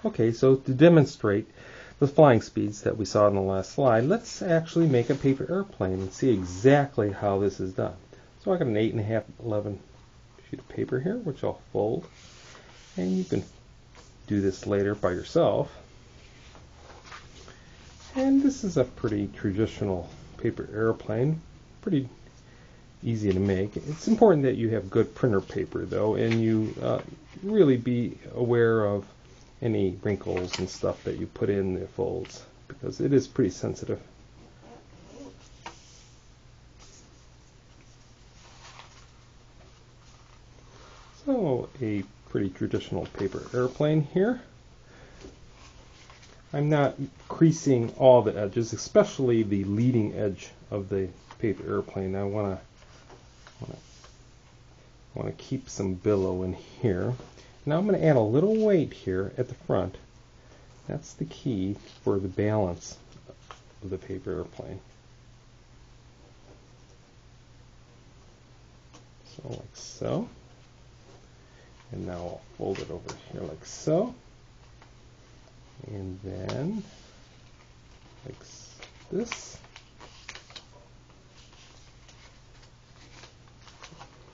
Okay, so to demonstrate the flying speeds that we saw in the last slide, let's actually make a paper airplane and see exactly how this is done. So I got an 8.5 11 sheet of paper here, which I'll fold, and you can do this later by yourself. And this is a pretty traditional paper airplane, pretty easy to make. It's important that you have good printer paper though, and you really be aware of any wrinkles and stuff that you put in the folds, because it is pretty sensitive. So a pretty traditional paper airplane here. I'm not creasing all the edges, especially the leading edge of the paper airplane. I want to keep some billow in here. Now I'm going to add a little weight here at the front. That's the key for the balance of the paper airplane. So like so. And now I'll fold it over here like so. And then like this.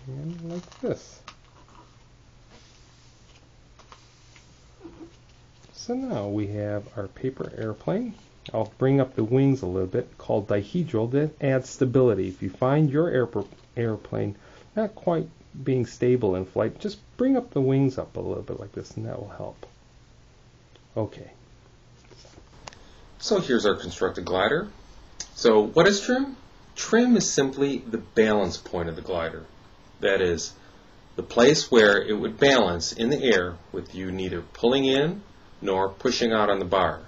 And like this. So now we have our paper airplane. I'll bring up the wings a little bit, called dihedral. That adds stability. If you find your airplane not quite being stable in flight, just bring up the wings up a little bit like this, and that will help. Okay. So here's our constructed glider. So what is trim? Trim is simply the balance point of the glider. That is, the place where it would balance in the air with you neither pulling in nor pushing out on the bar.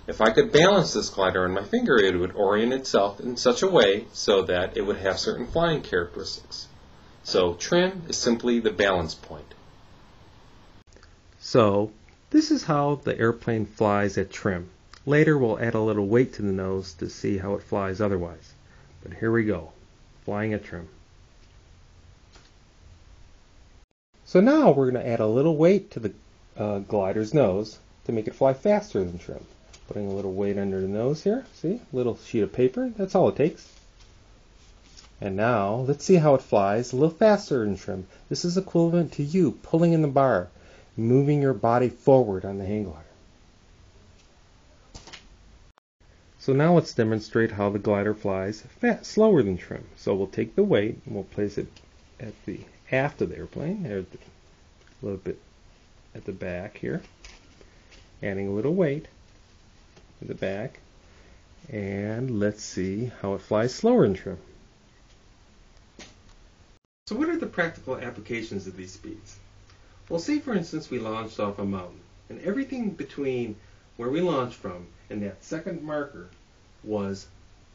If I could balance this glider on my finger, it would orient itself in such a way so that it would have certain flying characteristics. So trim is simply the balance point. So this is how the airplane flies at trim. Later we'll add a little weight to the nose to see how it flies otherwise. But here we go, flying at trim. So now we're going to add a little weight to the glider's nose to make it fly faster than trim. Putting a little weight under the nose here, see, little sheet of paper, that's all it takes. And now let's see how it flies a little faster than trim. This is equivalent to you pulling in the bar, moving your body forward on the hang glider. So now let's demonstrate how the glider flies slower than trim. So we'll take the weight and we'll place it at the aft of the airplane, or a little bit at the back here, adding a little weight at the back, and let's see how it flies slower than trim. So what are the practical applications of these speeds? Well, say for instance we launched off a mountain, and everything between where we launched from and that second marker was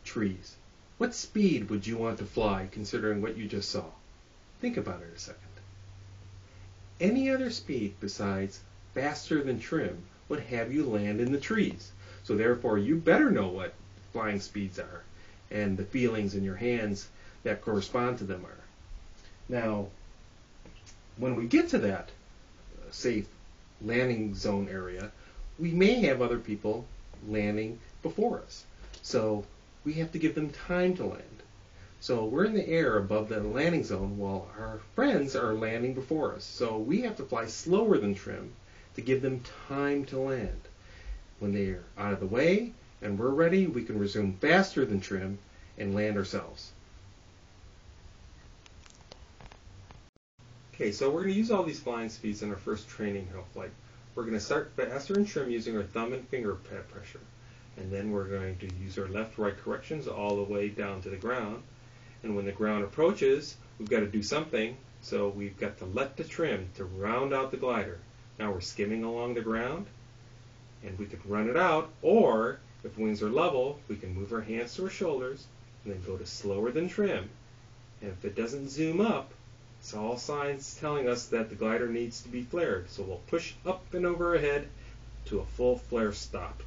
trees. What speed would you want to fly considering what you just saw? Think about it a second. Any other speed besides faster than trim would have you land in the trees. So therefore you better know what flying speeds are and the feelings in your hands that correspond to them are. Now, when we get to that safe landing zone area, we may have other people landing before us. So we have to give them time to land. So we're in the air above the landing zone while our friends are landing before us. So we have to fly slower than trim to give them time to land. When they're out of the way and we're ready, we can resume faster than trim and land ourselves. Okay, so we're going to use all these flying speeds in our first training flight. We're going to start faster than trim using our thumb and finger pad pressure. And then we're going to use our left-right corrections all the way down to the ground. And when the ground approaches, we've got to do something. So we've got to let the trim to round out the glider. Now we're skimming along the ground, and we can run it out. Or if wings are level, we can move our hands to our shoulders and then go to slower than trim. And if it doesn't zoom up, it's all signs telling us that the glider needs to be flared. So we'll push up and over our head to a full flare stop.